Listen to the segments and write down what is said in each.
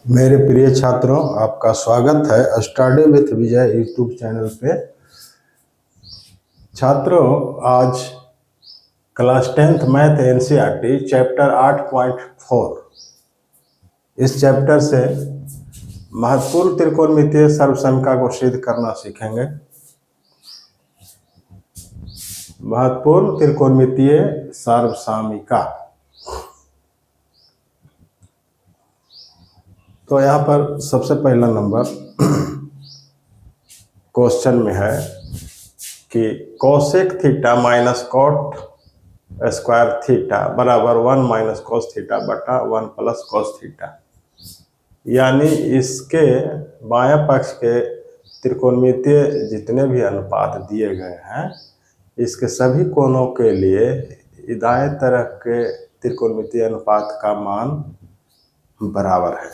मेरे प्रिय छात्रों, आपका स्वागत है study with Vijay YouTube channel पे। छात्रों, आज class 10th math NCERT chapter 8.4 इस चैप्टर से महत्वपूर्ण त्रिकोणमितीय सर्वसंख्या को सिद्ध करना सीखेंगे। महत्वपूर्ण त्रिकोणमितीय सर्वसामिका। तो यहाँ पर सबसे पहला नंबर क्वेश्चन में है कि cosec theta minus cot square theta बराबर 1 माइनस कोस थीटा बटा 1 प्लस कोस थीटा, यानी इसके बायां पक्ष के त्रिकोणमितीय जितने भी अनुपात दिए गए हैं, इसके सभी कोणों के लिए दाएं तरफ के त्रिकोणमितीय अनुपात का मान बराबर है,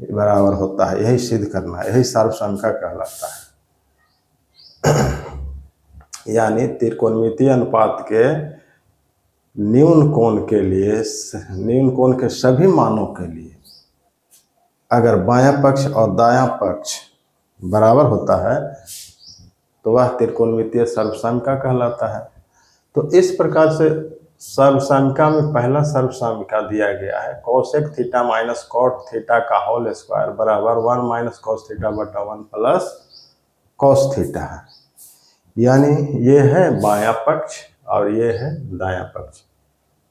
बराबर होता है। यही सिद्ध करना है, यही सर्वसंख्या कहलाता है। यानी त्रिकोणमितीय अनुपात के न्यून कोण के लिए, न्यून कोण के सभी मानों के लिए अगर बायां पक्ष और दायां पक्ष बराबर होता है तो वह त्रिकोणमितीय सर्वसंख्या कहलाता है। तो इस प्रकार से सर्वसंख्या में पहला सर्वसामिका दिया गया है cosec theta minus cot theta का होल स्क्वायर बराबर 1 माइनस कोस थीटा बटा 1 प्लस कोस थीटा है। यानी ये है बायां पक्ष और ये है दायां पक्ष,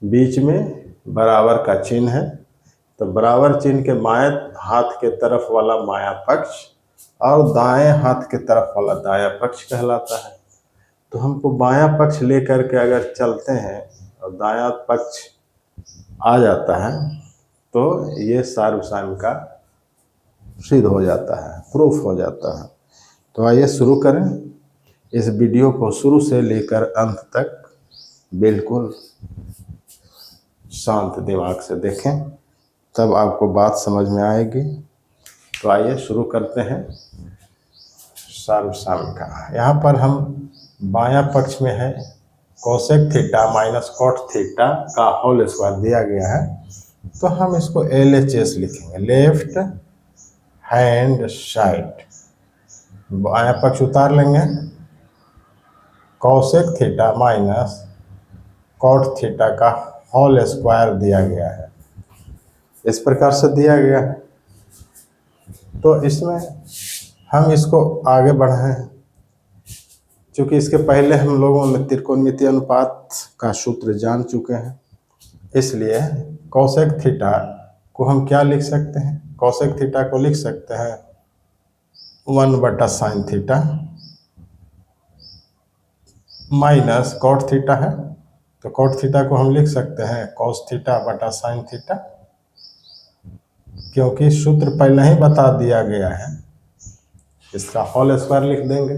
बीच में बराबर का चिन्ह है। तो बराबर चिन्ह के बाएं हाथ के तरफ वाला बायां पक्ष और दाएं हाथ के तरफ वाला दायां पक्ष कहलाता है। तो हमको बायां पक्ष लेकर के अगर चलते हैं और दायां पक्ष आ जाता है तो ये सर्वसामिका सिद्ध हो जाता है, प्रूफ हो जाता है। तो आइए शुरू करें। इस वीडियो को शुरू से लेकर अंत तक बिल्कुल शांत दिमाग से देखें, तब आपको बात समझ में आएगी। तो आइए शुरू करते हैं सर्वसामिका। यहाँ पर हम बायां पक्ष में है cosec theta minus cot theta का होल स्क्वायर दिया गया है, तो हम इसको LHS लिखेंगे, लेफ्ट हैंड साइड। बायां पक्ष उतार लेंगे, cosec theta minus cot theta का होल स्क्वायर दिया गया है, इस प्रकार से दिया गया है। तो इसमें हम इसको आगे बढ़ाएं, क्योंकि इसके पहले हम लोगों ने त्रिकोणमितीय अनुपात का सूत्र जान चुके हैं, इसलिए कोसेक थीटा को हम क्या लिख सकते हैं? कोसेक थीटा को लिख सकते हैं 1 बटा sine theta minus cot theta है, तो कॉट थीटा को हम लिख सकते हैं कॉस थीटा बटा साइन थीटा, क्योंकि सूत्र पहले ही बता दिया गया है। इसका होल स्क्वायर लिख देंगे,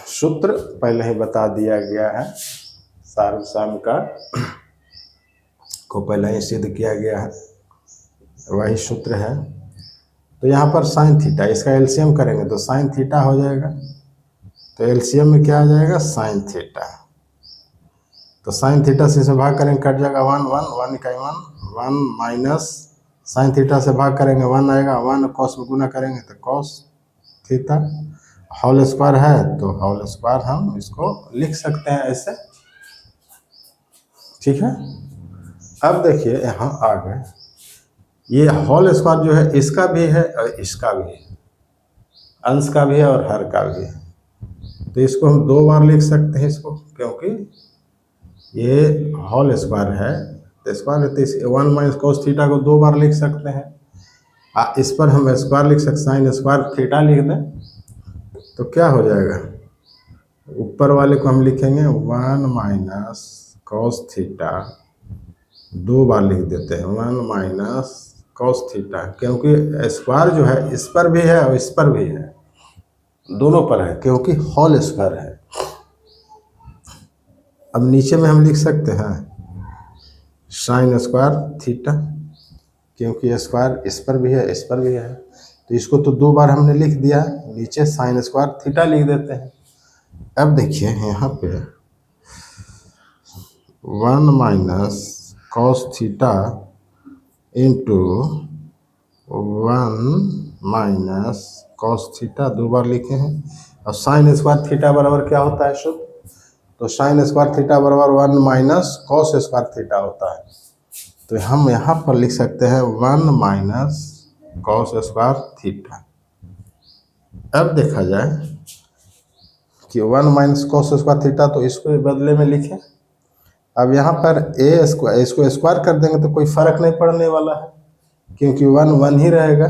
सूत्र पहले ही बता दिया गया है, सर्वसामिका को पहले ही सिद्ध किया गया है, वही सूत्र है। तो यहाँ पर साइन थीटा, इसका एलसीएम करेंगे तो साइन थीटा हो जाएगा। तो एलसीएम में क्या आ जाएगा? Sine theta. तो साइन थीटा से इसे भाग करेंगे, कट जाएगा 1 1 1 इकाई 1 माइनस साइन थीटा से भाग करेंगे 1 आएगा, 1 कॉस में गुना करेंगे तो कॉस थीटा। होल स्क्वायर है तो होल स्क्वायर हम इसको लिख सकते हैं ऐसे, ठीक है। अब देखिए यहाँ आ गए, ये होल स्क्वायर जो है इसका भी है और इसका भी है, अंश का भी है और हर का भी है। तो इसको हम 2 बार लिख सकते हैं इसको, क्योंकि ये होल स्क्वायर है तो स्क्वायर है, तो 1 माइनस कोस थीटा को 2 बार लिख सकते हैं। इस पर हम स्क्वायर लिख सकते, साइन स्क्वायर थीटा लिख दें तो क्या हो जाएगा? ऊपर वाले को हम लिखेंगे 1 माइनस कोस थीटा, 2 बार लिख देते हैं 1 माइनस कोस थीटा, क्योंकि स्क्वायर जो है इस पर भी है और इस पर भी है, दोनों पर है, क्योंकि होल स्क्वायर है। अब नीचे में हम लिख सकते हैं साइन स्क्वायर थीटा, क्योंकि स्क्वायर इस पर भी है इस पर भी है, तो इसको तो 2 बार हमने लिख दिया, नीचे साइन स्क्वायर थीटा लिख देते हैं। अब देखिए यहाँ पे 1 minus cos theta into 1 minus cos theta, दो बार लिखे हैं। और साइन स्क्वायर थीटा बराबर क्या होता है शुद्ध? तो साइन स्क्वायर थीटा बराबर 1 माइनस कॉस स्क्वायर थीटा होता है। तो हम यहाँ पर लिख सकते हैं 1 माइनस कॉस स्क्वायर थीटा। अब देखा जाए कि 1 माइनस कॉस स्क्वायर थीटा, तो इसको बदले में लिखें। अब यहाँ पर ए स्क्वायर, इसको स्क्वायर कर देंगे तो कोई फर्क नहीं पड़ने वाला है, क्योंकि 1 1 ही रहेगा।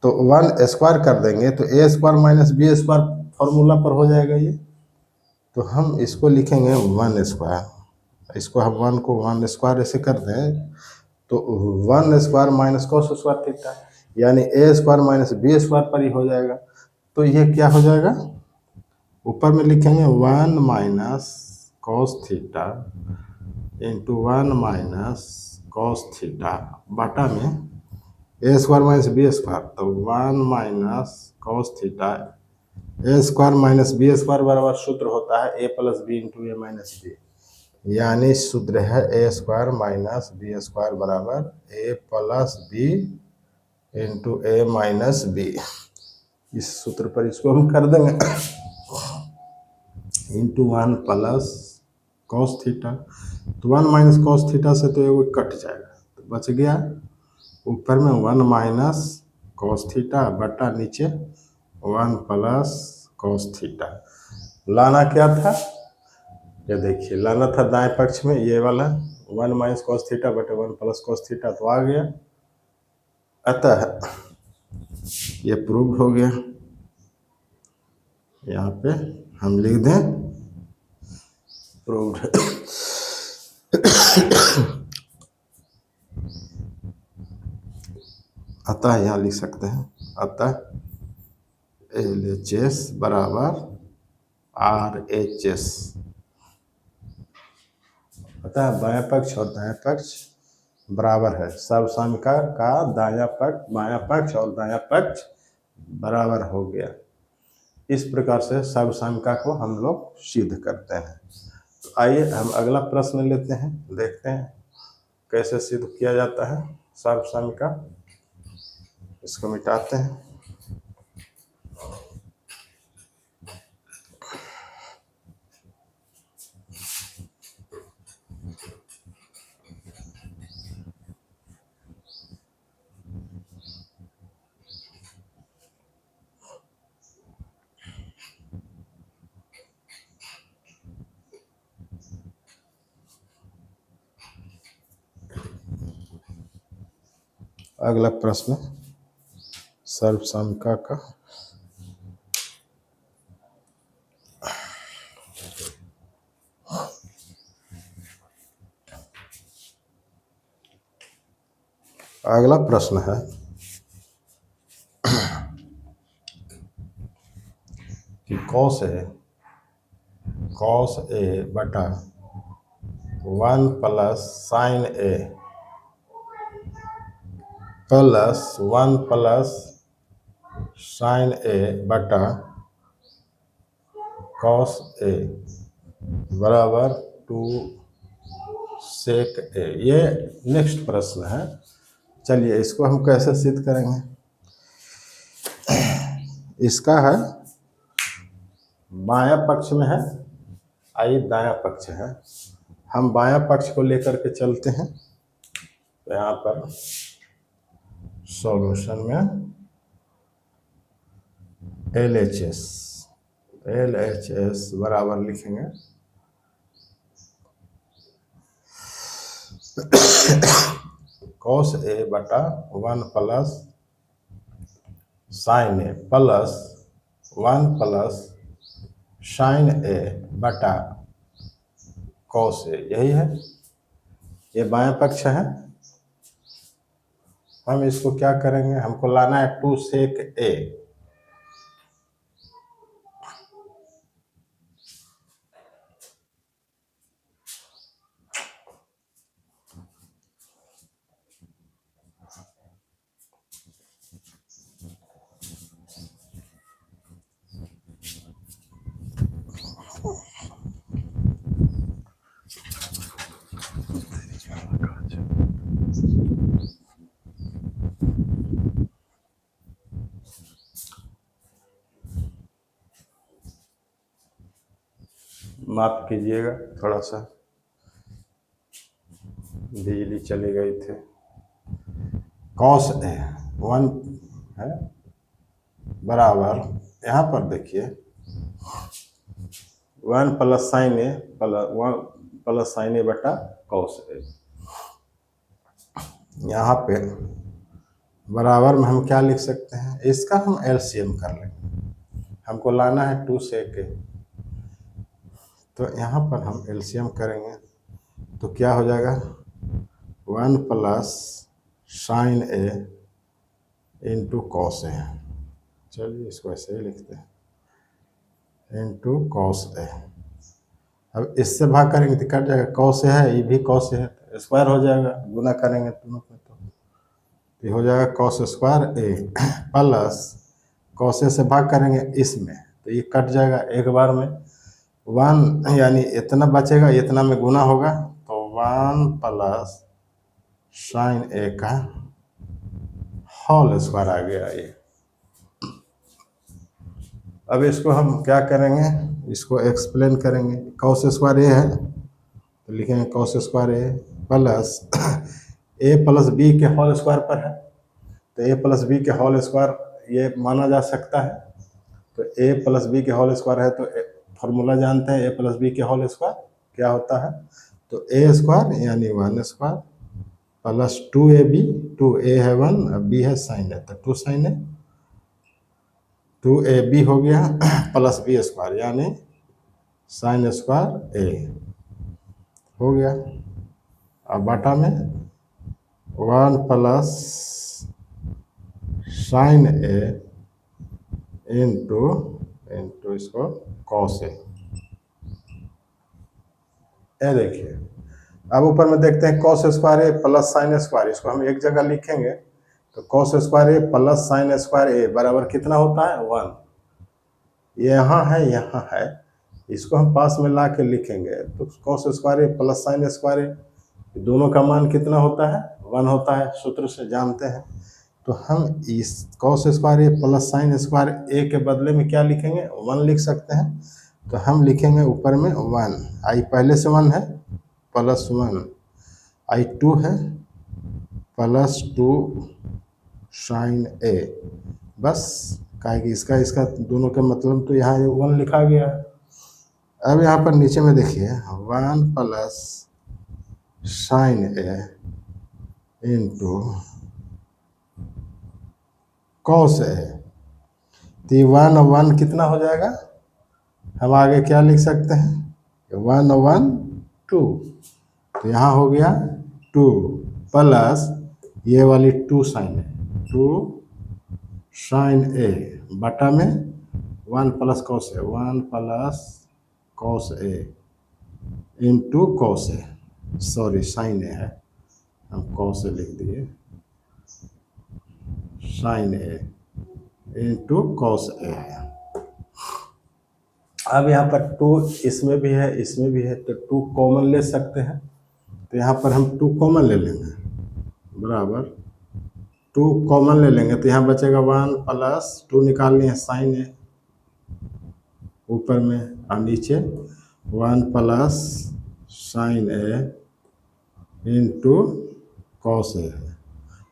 तो 1 स्क्वायर कर देंगे तो A square minus B square formula पर हो जाएगा ये। तो हम इसको लिखेंगे 1 स्क्वायर, इसको हम 1 को 1 स्क्वायर ऐसे कर दें तो 1 square minus cos square theta, यानी ए स्क्वायर माइनस बी स्क्वायर पर ही हो जाएगा। तो ये क्या हो जाएगा, ऊपर में लिखेंगे 1 minus cos theta into 1 minus cos theta बटा में ए स्क्वायर माइनस बी स्क्वायर। तो 1 माइनस कॉस थीटा, ए स्क्वायर माइनस बी स्क्वायर बराबर सूत्र होता है ए प्लस बी इंटू ए माइनस बी, यानी सूत्र है ए स्क्वायर माइनस बी स्क्वायर बराबर ए प्लस बी इंटू ए माइनस बी। इस सूत्र पर इसको हम कर देंगे इंटू 1 प्लस कॉस थीटा। तो 1 माइनस कॉस थीटा से तो ये कट जाएगा, तो बच गया ऊपर में 1 माइनस कॉस थीटा बटा नीचे 1 प्लस कॉस थीटा। लाना क्या था, ये देखिए लाना था दाएं पक्ष में ये वाला 1 माइनस कॉस थीटा बटे 1 प्लस कॉस थीटा, तो आ गया। अतः ये प्रूव हो गया। यहाँ पे हम लिख दें प्रूव्ड। अतः यहाँ लिख सकते हैं, अतः LHS बराबर RHS। अतः बायां पक्ष और दायां पक्ष बराबर है, सर्वसमिका का दायां पक्ष बायां पक्ष और दायां पक्ष बराबर हो गया। इस प्रकार से सर्वसमिका को हम लोग सिद्ध करते हैं। तो आइए हम अगला प्रश्न लेते हैं, देखते हैं कैसे सिद्ध किया जाता है सर्वसमिका। इसको मिटाते हैं। अगला प्रश्न सर्वसमिका का। अगला प्रश्न है कि कॉस ए बटा 1 प्लस साइन ए प्लस 1 प्लस साइन ए बटा कॉस ए बराबर 2 सेक ए। ये नेक्स्ट प्रश्न है। चलिए इसको हम कैसे सिद्ध करेंगे। इसका है बायां पक्ष में है, आइए दायां पक्ष है। हम बायां पक्ष को लेकर के चलते हैं। तो यहाँ पर सॉल्यूशन में LHS बराबर लिखेंगे कॉस ए बटा 1 प्लस साइन ए प्लस 1 प्लस साइन ए बटा कॉस ए, यही है। ये बायां पक्ष है। हम इसको क्या करेंगे, हमको लाना है 2 सेक ए। माफ कीजिएगा, थोड़ा सा बिजली चली गई थी। कॉस ए 1 है बराबर, यहाँ पर देखिए 1 प्लस साइन ए प्लस 1 प्लस साइन ए बटा कॉस ए। यहाँ पे बराबर में हम क्या लिख सकते हैं, इसका हम एलसीएम कर लेंगे, हमको लाना है 2 sec ए। तो यहाँ पर हम एलसीएम करेंगे तो क्या हो जाएगा 1 plus sign A into cos A. चलिए इसको ऐसे ही लिखते हैं इंटू कॉस ए। अब इससे भाग करेंगे तो कट जाएगा, कॉस ए है, ये भी कॉस ए है तो स्क्वायर हो जाएगा, गुना करेंगे दोनों में तो ये हो जाएगा cos square A plus cos A से भाग करेंगे इसमें तो ये कट जाएगा एक बार में 1, यानी इतना बचेगा, इतना में गुना होगा तो 1 प्लस साइन ए का होल स्क्वायर आ गया ये। अब इसको हम क्या करेंगे, इसको एक्सप्लेन करेंगे। कॉस स्क्वायर ए है तो लिखेंगे कॉस स्क्वायर ए प्लस ए प्लस बी के होल स्क्वायर पर है तो ए प्लस बी के होल स्क्वायर ये माना जा सकता है। तो ए प्लस बी के होल स्क्वायर है तो फॉर्मूला जानते हैं, ए प्लस बी के होल स्क्वायर क्या होता है, तो ए स्क्वायर यानी 1 स्क्वायर प्लस 2ab, 2a है 1 और b है साइन है तो 2 साइन है, 2ab हो गया प्लस बी स्क्वायर यानी साइन स्क्वायर ए हो गया। अब बटा में 1 प्लस साइन ए इंटू इसको कॉस ए। देखिए अब ऊपर में देखते हैं कॉस स्क्वायर ए प्लस साइन स्क्वायर, इसको हम एक जगह लिखेंगे तो कॉस स्क्वायर ए प्लस साइन स्क्वायर ए बराबर कितना होता है 1। यहाँ है, इसको हम पास में ला के लिखेंगे तो कॉस स्क्वायर ए प्लस साइन स्क्वायर ए दोनों का मान कितना होता है 1 होता है, सूत्र से जानते हैं। तो हम इस कॉस स्क्वायर ए प्लस साइन स्क्वायर ए के बदले में क्या लिखेंगे 1 लिख सकते हैं। तो हम लिखेंगे ऊपर में 1, आई पहले से 1 है प्लस 1, आई 2 है प्लस 2 साइन ए, बस कहा कि इसका दोनों के मतलब तो यहाँ 1 लिखा गया है। अब यहाँ पर नीचे में देखिए 1 plus sign A into cos A, तो 1 और 1 कितना हो जाएगा, हम आगे क्या लिख सकते हैं 1 और 1 2, तो यहाँ हो गया 2 प्लस ये वाली 2 साइन ए, 2 साइन ए बटा में 1 plus cos A, 1 plus cos A into cos A, sorry sine ए है, हम कॉस ए लिख दिए, sign A into cos A. अब यहाँ पर 2 इसमें भी है इसमें भी है तो 2 कॉमन ले सकते हैं, तो यहाँ पर हम 2 कॉमन ले लेंगे बराबर 2 कॉमन ले लेंगे तो यहाँ बचेगा 1 प्लस 2 निकालनी है साइन ए ऊपर में और नीचे 1 plus sign A into cos A,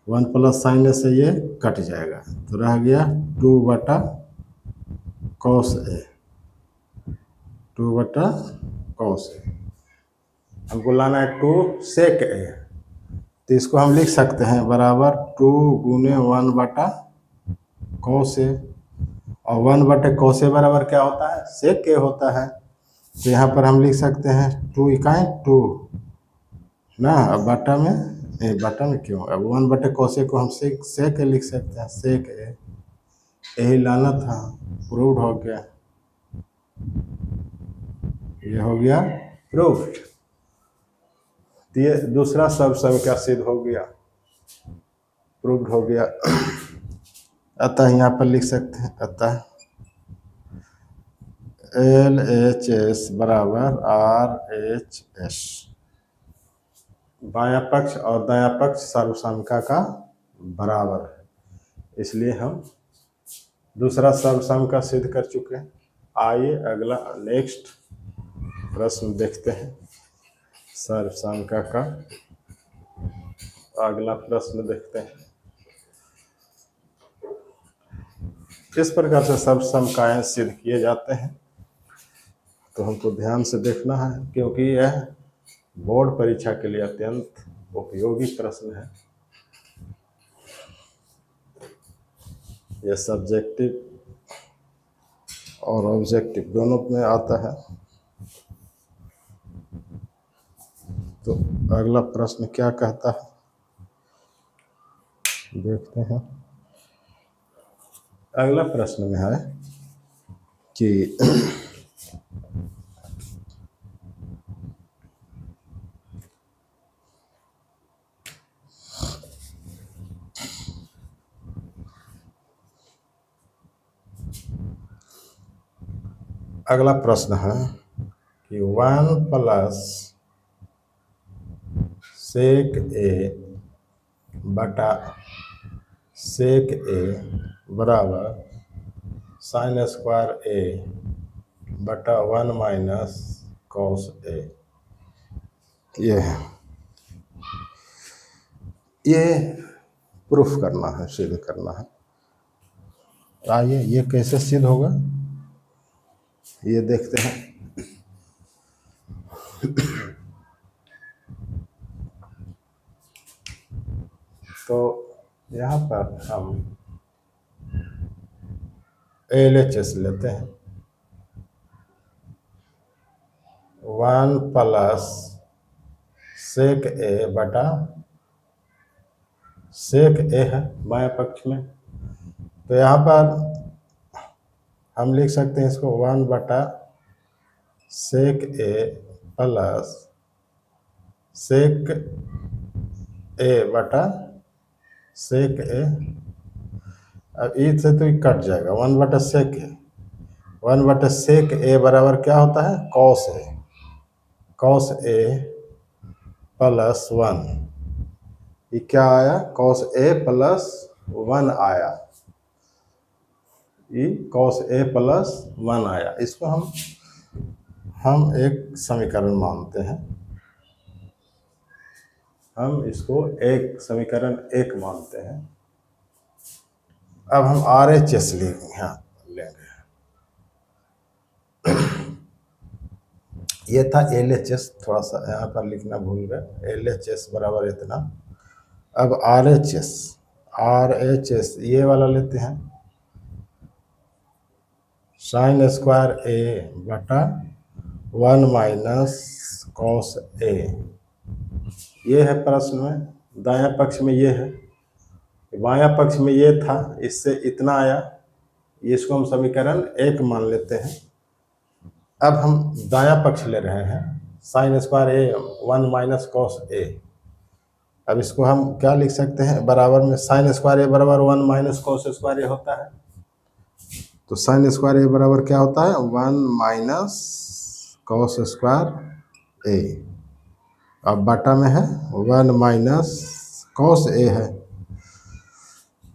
1 plus sign ए से ये कट जाएगा तो रह गया 2 बटा कॉस ए, 2 बटा कॉस ए। हमको लाना है 2 सेक ए, तो इसको हम लिख सकते हैं बराबर 2 गुने 1 बटा कॉस ए, और 1 बटे कॉस ए बराबर क्या होता है सेक ए होता है। तो यहाँ पर हम लिख सकते हैं 2 इकाई 2 ना, अब बटा में क्यों, अब 1 बटे कॉस ए को हम सेक ए लिख सकते हैं, सेक ए, यही लाना था, प्रूव्ड हो गया, ये हो गया प्रूव्ड। ये दूसरा सब का सिद्ध हो गया, प्रूव्ड हो गया। अतः यहाँ पर लिख सकते हैं अतः LHS बराबर RHS, बायां पक्ष और दायां पक्ष सर्वसमका का बराबर है, इसलिए हम दूसरा सर्वसम का सिद्ध कर चुके हैं। आइए अगला नेक्स्ट प्रश्न देखते हैं सर्वसंख्या का। अगला प्रश्न देखते हैं। किस प्रकार से सर्वसंख्याएं सिद्ध किए जाते हैं, तो हमको ध्यान से देखना है, क्योंकि यह बोर्ड परीक्षा के लिए अत्यंत उपयोगी प्रश्न है। यह सब्जेक्टिव और ऑब्जेक्टिव दोनों में आता है। तो अगला प्रश्न क्या कहता है, देखते हैं। अगला प्रश्न में है कि अगला प्रश्न है कि 1 प्लस सेक ए बटा सेक ए बराबर साइन स्क्वायर ए बटा 1 माइनस कॉस ए। ये प्रूफ करना है, सिद्ध करना है। आइए ये कैसे सिद्ध होगा ये देखते हैं। तो यहाँ पर हम LHS लेते हैं। 1 प्लस सेक ए बटा सेक ए है बाएं पक्ष में, तो यहाँ पर हम लिख सकते हैं इसको 1 बटा सेक ए प्लस सेक ए बटा सेक ए। अब ई से तो कट जाएगा, 1 बटा सेक ए। 1 बटा सेक ए बराबर क्या होता है, cos A. Cos A plus 1, ये क्या आया, कॉस ए प्लस 1 आया। ये कॉस ए प्लस 1 आया। इसको हम एक समीकरण मानते हैं। हम इसको एक समीकरण 1 मानते हैं। अब हम RHS लेंगे। ये था LHS, थोड़ा सा यहाँ पर लिखना भूल गए। LHS बराबर इतना। अब RHS ये वाला लेते हैं, साइन स्क्वायर ए बटा 1 माइनस कॉस ए। ये है प्रश्न में, दायां पक्ष में ये है, बायां पक्ष में ये था, इससे इतना आया। इसको हम समीकरण 1 मान लेते हैं। अब हम दायां पक्ष ले रहे हैं, sine square A 1 minus cos A. अब इसको हम क्या लिख सकते हैं, बराबर में साइन स्क्वायर ए बराबर 1 माइनस कॉस स्क्वायर ए होता है। तो साइन स्क्वायर ए बराबर क्या होता है, 1 माइनस कॉस स्क्वायर ए। अब बटा में है 1 माइनस कॉस ए है।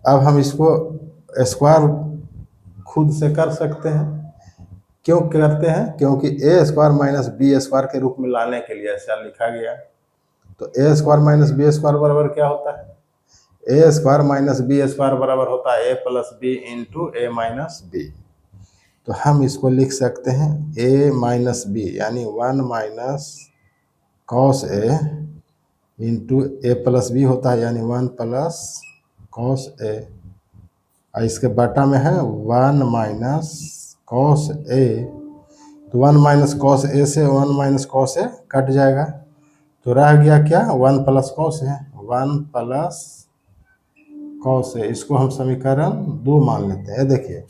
अब हम इसको स्क्वायर खुद से कर सकते हैं। क्यों करते हैं, क्योंकि ए स्क्वायर माइनस बी स्क्वायर के रूप में लाने के लिए ऐसा लिखा गया। तो A square minus B square बराबर क्या होता है, ए स्क्वायर माइनस बी स्क्वायर बराबर होता है ए प्लस बी इंटू ए माइनस बी। तो हम इसको लिख सकते हैं ए माइनस बी यानी 1 minus cos A into A plus B होता है, यानी 1 प्लस कॉस ए। इसके बटा में है 1 माइनस कॉस ए। तो 1 माइनस कॉस ए से 1 माइनस कॉस ए कट जाएगा, तो रह गया क्या, 1 प्लस कॉस है। 1 प्लस कॉस है, इसको हम समीकरण 2 मान लेते हैं। देखिए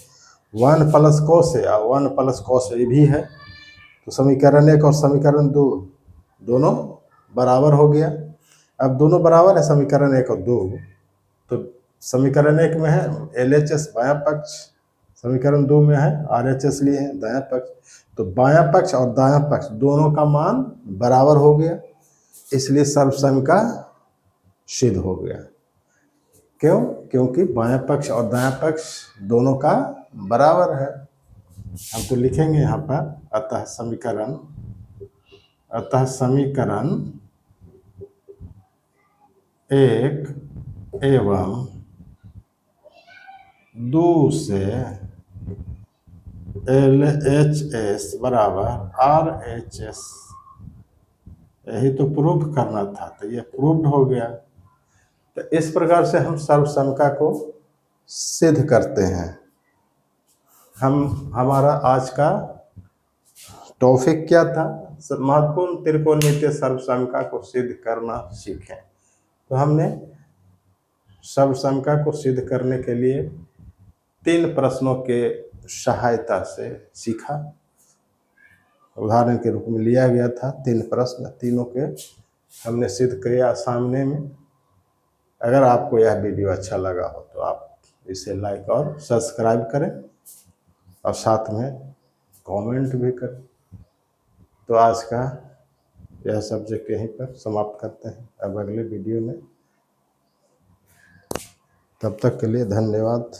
1 प्लस कॉस है और 1 प्लस कॉस ए भी है, तो समीकरण 1 और समीकरण 2 दोनों बराबर हो गया। अब दोनों बराबर है, समीकरण 1 और 2। तो समीकरण 1 में है LHS बायां पक्ष, समीकरण 2 में है RHS लिए है दायां पक्ष। तो बायां पक्ष और दायां पक्ष दोनों का मान बराबर हो गया, इसलिए सर्वसंख्या सिद्ध हो गया। क्यों, क्योंकि बायां पक्ष और दायां पक्ष दोनों का बराबर है। हम तो लिखेंगे यहाँ पर, अतः समीकरण अतः समीकरण 1 एवं 2 से LHS बराबर RHS, यही तो प्रूफ करना था, तो ये प्रूव्ड हो गया। तो इस प्रकार से हम सर्वसमता को सिद्ध करते हैं। हमारा आज का टॉपिक क्या था? महत्वपूर्ण त्रिकोणमितीय सर्वसमता को सिद्ध करना सीखें। तो हमने सर्वसमता को सिद्ध करने के लिए 3 प्रश्नों के सहायता से सीखा। उदाहरण के रूप में लिया गया था 3 प्रश्न, तीनों के हमने सिद्ध किया सामने में। अगर आपको यह वीडियो अच्छा लगा हो तो आप इसे लाइक और सब्सक्राइब करें और साथ में कमेंट भी करें। तो आज का यह सब्जेक्ट यहीं पर समाप्त करते हैं, अब अगले वीडियो में। तब तक के लिए धन्यवाद।